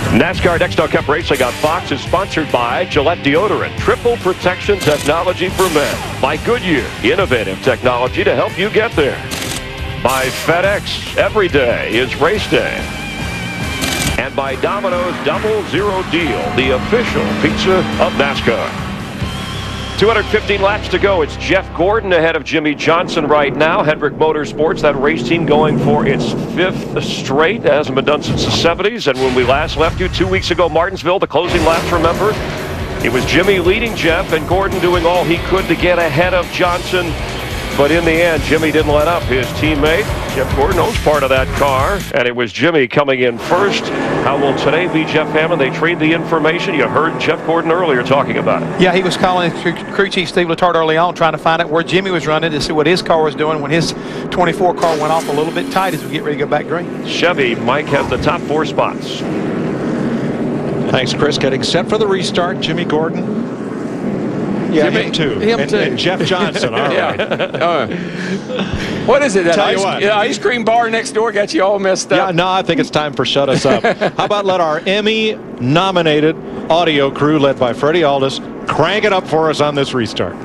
NASCAR Next Cup Racing on Fox is sponsored by Gillette Deodorant, triple protection technology for men. By Goodyear, innovative technology to help you get there. By FedEx, every day is race day. And by Domino's Double Zero Deal, the official pizza of NASCAR. 215 laps to go. It's Jeff Gordon ahead of Jimmy Johnson right now. Hendrick Motorsports, that race team going for its fifth straight. Hasn't been done since the 70s. And when we last left you 2 weeks ago, Martinsville, the closing laps, remember? It was Jimmy leading Jeff and Gordon doing all he could to get ahead of Johnson. But in the end, Jimmy didn't let up. His teammate, Jeff Gordon, owns part of that car, and it was Jimmy coming in first. How will today be, Jeff Hammond? They trade the information. You heard Jeff Gordon earlier talking about it. Yeah, he was calling crew chief Steve Letarte early on, trying to find out where Jimmy was running to see what his car was doing when his 24 car went off a little bit tight as we get ready to go back green. Chevy, Mike, has the top 4 spots. Thanks, Chris. Getting set for the restart, Jimmy Gordon. Yeah, him too. And Jeff Johnson. All right. What is it? That Tell ice cream bar next door got you all messed up? Yeah, no, I think it's time for Shut Us Up. How about let our Emmy-nominated audio crew, led by Freddie Aldis, crank it up for us on this restart.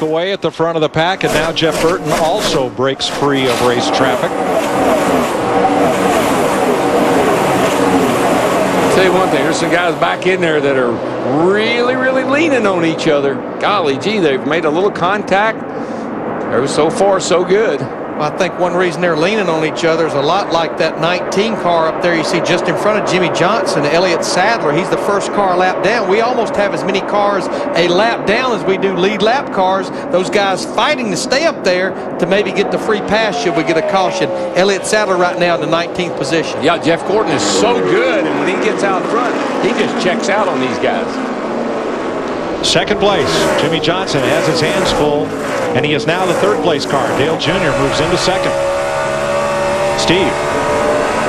Away at the front of the pack, and now Jeff Burton also breaks free of race traffic. I'll tell you one thing, there's some guys back in there that are really leaning on each other. Golly gee, they've made a little contact. So far so good. Well, I think one reason they're leaning on each other is a lot like that 19 car up there you see just in front of Jimmy Johnson, Elliott Sadler. He's the first car lap down. We almost have as many cars a lap down as we do lead lap cars. Those guys fighting to stay up there to maybe get the free pass should we get a caution. Elliott Sadler right now in the 19th position. Yeah, Jeff Gordon is so good, and when he gets out front, he just checks out on these guys. Second place, Jimmy Johnson has his hands full, and he is now the third place car. Dale Jr. moves into second. Steve.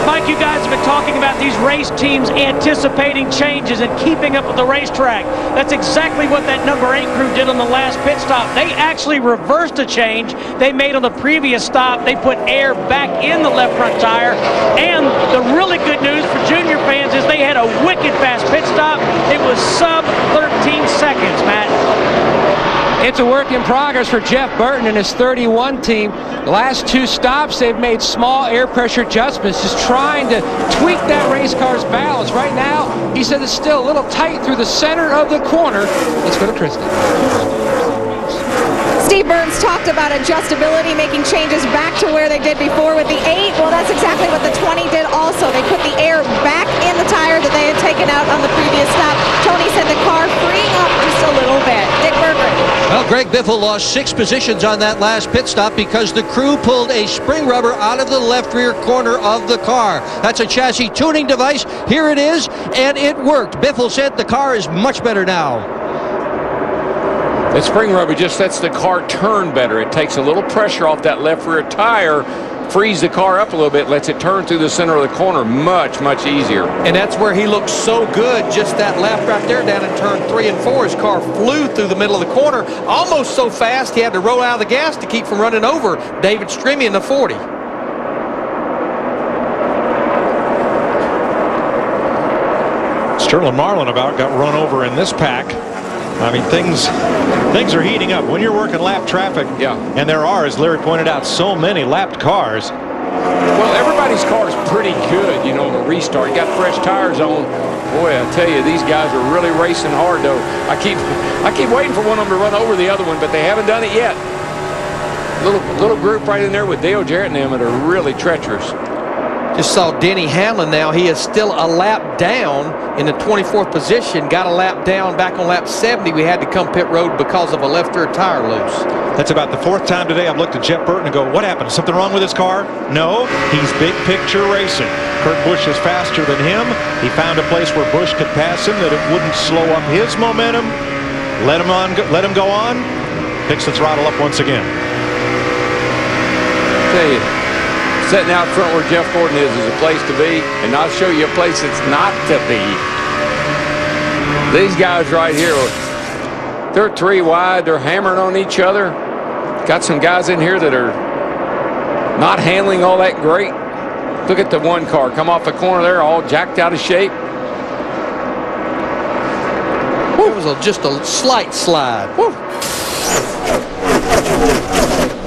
Mike, you guys have been talking about these race teams anticipating changes and keeping up with the racetrack. That's exactly what that number 8 crew did on the last pit stop. They actually reversed a change they made on the previous stop. They put air back in the left front tire. And the really good news for Junior fans is they had a wicked fast pit stop. It was sub 13 seconds, Matt. It's a work in progress for Jeff Burton and his 31 team. The last 2 stops, they've made small air pressure adjustments, just trying to tweak that race car's balance. Right now, he said it's still a little tight through the center of the corner. Let's go to Kristen. Steve Burns talked about adjustability, making changes back to where they did before with the 8. Well, that's exactly what the 20 did also. They put the air back in the tire that they had taken out on the previous stop. Tony said the car freeing up just a little bit. Dick Berggren. Well, Greg Biffle lost 6 positions on that last pit stop because the crew pulled a spring rubber out of the left rear corner of the car. That's a chassis tuning device. Here it is, and it worked. Biffle said the car is much better now. That spring rubber just lets the car turn better. It takes a little pressure off that left rear tire, frees the car up a little bit, lets it turn through the center of the corner much easier. And that's where he looked so good, just that lap right there down in turn 3 and 4. His car flew through the middle of the corner, almost so fast he had to roll out of the gas to keep from running over David Stremme in the 40. Sterling Marlin about got run over in this pack. I mean, things are heating up when you're working lap traffic. Yeah. And there are, as Larry pointed out, so many lapped cars. Well, everybody's car is pretty good, you know, the restart. You got fresh tires on. Boy, I tell you, these guys are really racing hard, though. I keep waiting for one of them to run over the other one, but they haven't done it yet. Little group right in there with Dale Jarrett and them that are really treacherous. Just saw Denny Hamlin now. He is still a lap down in the 24th position. Got a lap down back on lap 70. We had to come pit road because of a left rear tire loose. That's about the 4th time today I've looked at Jeff Burton and go, what happened? Is something wrong with his car? No, he's big picture racing. Kurt Busch is faster than him. He found a place where Busch could pass him that it wouldn't slow up his momentum. Let him go on. Picks the throttle up once again. I tell you, sitting out front where Jeff Gordon is a place to be, and I'll show you a place it's not to be. These guys right here, they're 3 wide. They're hammering on each other. Got some guys in here that are not handling all that great. Look at the one car come off the corner there, all jacked out of shape. It was just a slight slide. Woo.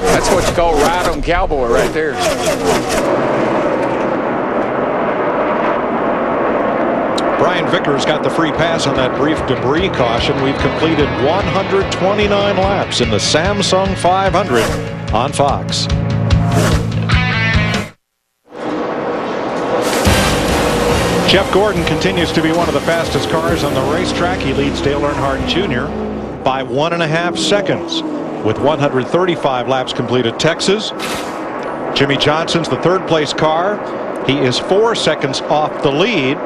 That's what you call ride on cowboy right there. Brian Vickers got the free pass on that brief debris caution. We've completed 129 laps in the Samsung 500 on Fox. Jeff Gordon continues to be one of the fastest cars on the racetrack. He leads Dale Earnhardt Jr. by 1.5 seconds. With 135 laps completed at Texas. Jimmy Johnson's the 3rd place car. He is 4 seconds off the lead.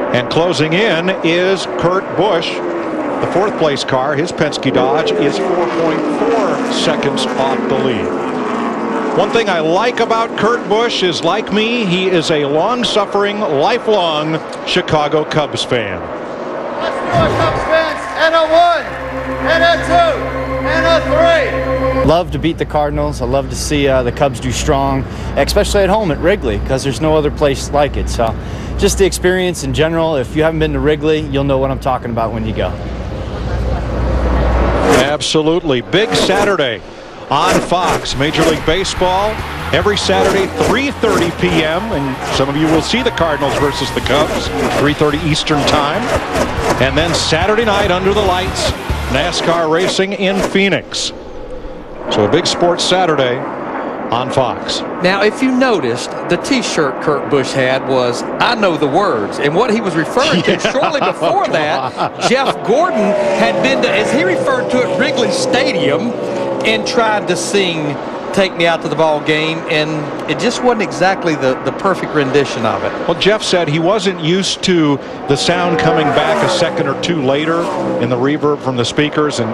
And closing in is Kurt Busch, the 4th place car. His Penske Dodge is 4.4 seconds off the lead. One thing I like about Kurt Busch is, like me, he is a long-suffering, lifelong Chicago Cubs fan. Let's do it, Cubs fans. And a 1, and a 2. And a 3. Love to beat the Cardinals. I love to see the Cubs do strong, especially at home at Wrigley, because there's no other place like it. So just the experience in general. If you haven't been to Wrigley, you'll know what I'm talking about when you go. Absolutely. Big Saturday on Fox. Major League Baseball every Saturday, 3:30 p.m. And some of you will see the Cardinals versus the Cubs, 3:30 Eastern Time. And then Saturday night under the lights, NASCAR racing in Phoenix. So a big sports Saturday on Fox. Now, if you noticed, the T-shirt Kurt Busch had was, I know the words. And what he was referring to shortly before that, Jeff Gordon had been to, as he referred to it, Wrigley Stadium, and tried to sing Take Me Out to the Ball Game, and it just wasn't exactly the perfect rendition of it. Well, Jeff said he wasn't used to the sound coming back a second or two later in the reverb from the speakers, and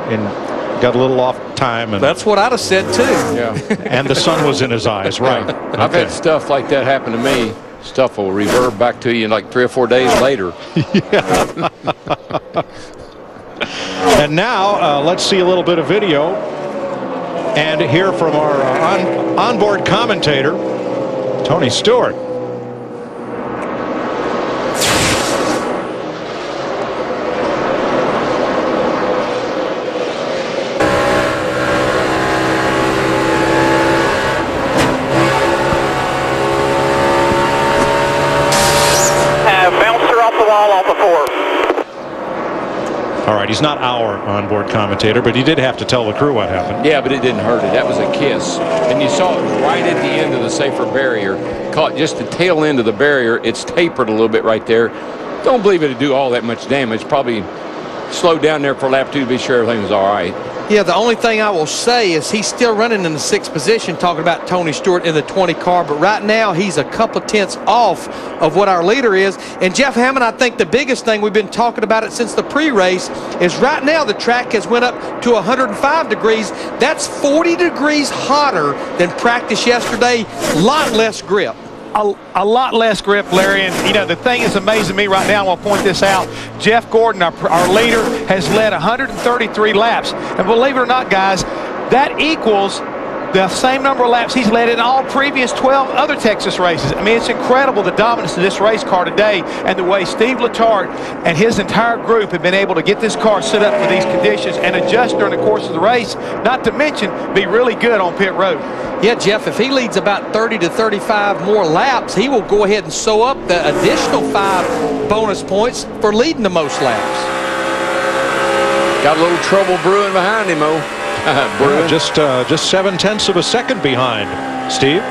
got a little off time. And that's what I'd have said too. Yeah. And the sun was in his eyes, right? Yeah. I've had stuff like that happen to me. Stuff will reverb back to you in like 3 or 4 days later. Yeah. And now let's see a little bit of video and hear from our onboard commentator, Tony Stewart. Bouncer off the wall off the 4. All right, he's not our onboard commentator, but he did have to tell the crew what happened. Yeah, but it didn't hurt it. That was a kiss. And you saw it right at the end of the safer barrier. Caught just the tail end of the barrier. It's tapered a little bit right there. Don't believe it'd do all that much damage. Probably slowed down there for lap 2 to be sure everything was all right. Yeah, the only thing I will say is he's still running in the 6th position, talking about Tony Stewart in the 20 car, but right now he's a couple of tenths off of what our leader is. And Jeff Hammond, I think the biggest thing, we've been talking about it since the pre-race, is right now the track has went up to 105 degrees. That's 40 degrees hotter than practice yesterday, a lot less grip. A lot less grip, Larry, and you know the thing that's amazing me right now, I want to point this out. Jeff Gordon, our leader, has led 133 laps, and believe it or not, guys, that equals the same number of laps he's led in all previous 12 other Texas races. I mean, it's incredible the dominance of this race car today and the way Steve Letarte and his entire group have been able to get this car set up for these conditions and adjust during the course of the race, not to mention be really good on pit road. Yeah, Jeff, if he leads about 30 to 35 more laps, he will go ahead and sew up the additional 5 bonus points for leading the most laps. Got a little trouble brewing behind him, brewing. Just 0.7 of a second behind, Steve.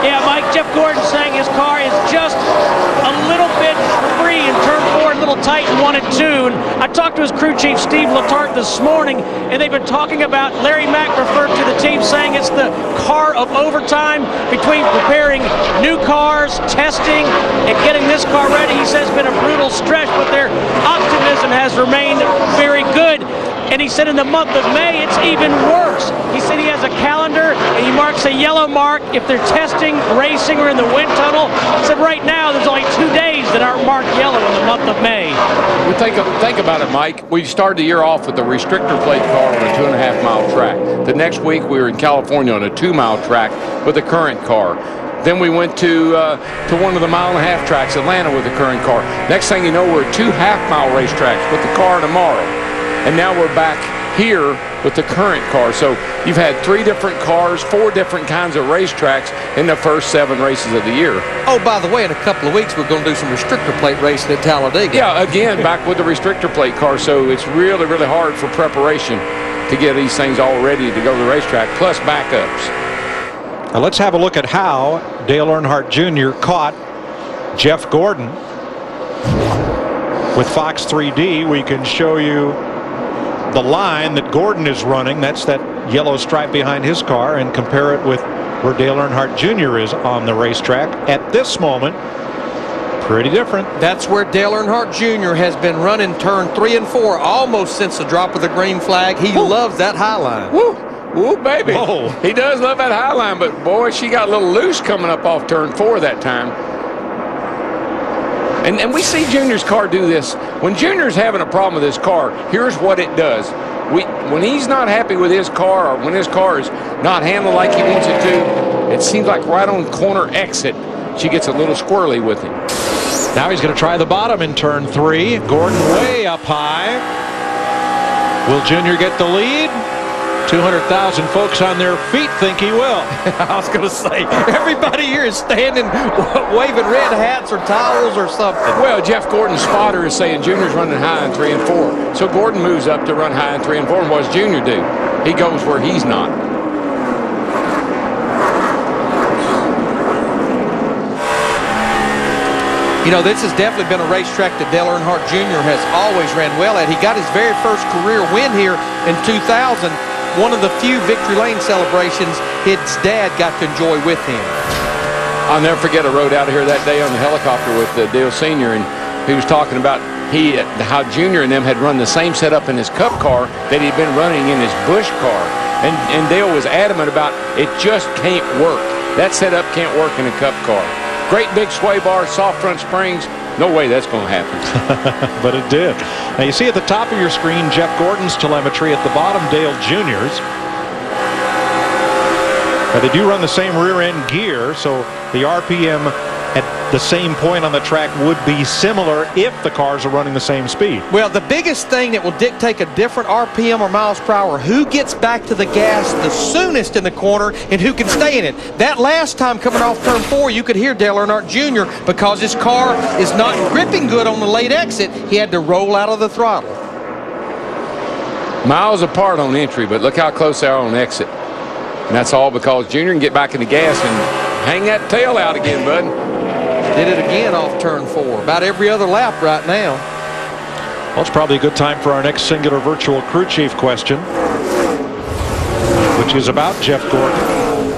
Yeah, Mike, Jeff Gordon saying his car is just a little bit free in turn 4, a little tight in 1 and 2. And I talked to his crew chief, Steve Letarte, this morning, and they've been talking about, Larry Mack referred to the team saying it's the car of overtime between preparing new cars, testing, and getting this car ready. He says it's been a brutal stretch, but their optimism has remained very good. And he said in the month of May, it's even worse. He said he has a calendar, and he marks a yellow mark if they're testing, racing, or in the wind tunnel. He said right now, there's only 2 days that aren't marked yellow in the month of May. We think about it, Mike. We started the year off with a restrictor plate car on a 2.5-mile track. The next week, we were in California on a 2-mile track with a current car. Then we went to one of the 1.5-mile tracks, Atlanta, with a current car. Next thing you know, we're at 2 half-mile racetracks with the car tomorrow. And now we're back here with the current car. So you've had 3 different cars, 4 different kinds of racetracks in the first 7 races of the year. Oh, by the way, in a couple of weeks, we're going to do some restrictor plate racing at Talladega. Yeah, again, back with the restrictor plate car. So it's really, really hard for preparation to get these things all ready to go to the racetrack, plus backups. Now let's have a look at how Dale Earnhardt Jr. caught Jeff Gordon. With Fox 3D, we can show you the line that Gordon is running. That's that yellow stripe behind his car, and compare it with where Dale Earnhardt Jr. is on the racetrack at this moment. Pretty different. That's where Dale Earnhardt Jr. has been running turn 3 and 4 almost since the drop of the green flag. He loves that high line. Woo! Woo, baby. Whoa. He does love that high line, but boy, she got a little loose coming up off turn 4 that time. And we see Junior's car do this. When Junior's having a problem with his car, here's what it does. When he's not happy with his car, or when his car is not handled like he wants it to, it seems like right on corner exit, she gets a little squirrely with him. Now he's going to try the bottom in turn 3. Gordon way up high. Will Junior get the lead? 200,000 folks on their feet think he will. I was going to say, everybody here is standing waving red hats or towels or something. Well, Jeff Gordon's spotter is saying Junior's running high in 3 and 4. So Gordon moves up to run high in 3 and 4. And what does Junior do? He goes where he's not. You know, this has definitely been a racetrack that Dale Earnhardt Jr. has always ran well at. He got his very first career win here in 2000. One of the few Victory Lane celebrations his dad got to enjoy with him. I'll never forget, I rode out here that day on the helicopter with Dale Sr., and he was talking about how Junior and them had run the same setup in his Cup car that he'd been running in his Busch car. And Dale was adamant about it just can't work. That setup can't work in a Cup car. Great big sway bar, soft front springs. No way that's going to happen. But it did. Now you see at the top of your screen Jeff Gordon's telemetry, at the bottom Dale Jr.'s. Now they do run the same rear end gear, so the RPM at the same point on the track would be similar if the cars are running the same speed. Well, the biggest thing that will dictate a different RPM or miles per hour, who gets back to the gas the soonest in the corner and who can stay in it. That last time coming off turn 4, you could hear Dale Earnhardt Jr. because his car is not gripping good on the late exit. He had to roll out of the throttle. Miles apart on entry, but look how close they are on exit. And that's all because Junior can get back in the gas and hang that tail out again, bud. Did it again off turn 4. About every other lap right now. Well, it's probably a good time for our next singular virtual crew chief question, which is about Jeff Gordon.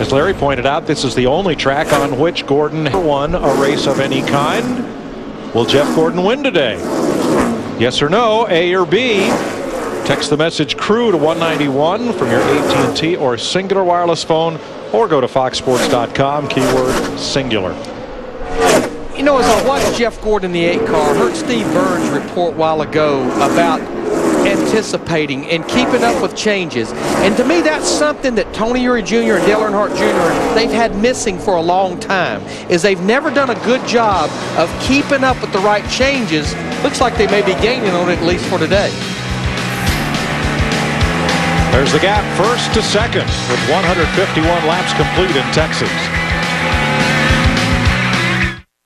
As Larry pointed out, this is the only track on which Gordon won a race of any kind. Will Jeff Gordon win today? Yes or no, A or B? Text the message crew to 191 from your AT&T or Singular wireless phone, or go to foxsports.com, keyword singular. You know, as I watched Jeff Gordon in the 8 car, I heard Steve Burns report a while ago about anticipating and keeping up with changes. And to me, that's something that Tony Eury Jr. and Dale Earnhardt Jr., they've had missing for a long time, is they've never done a good job of keeping up with the right changes. Looks like they may be gaining on it, at least for today. There's the gap first to second with 151 laps complete in Texas.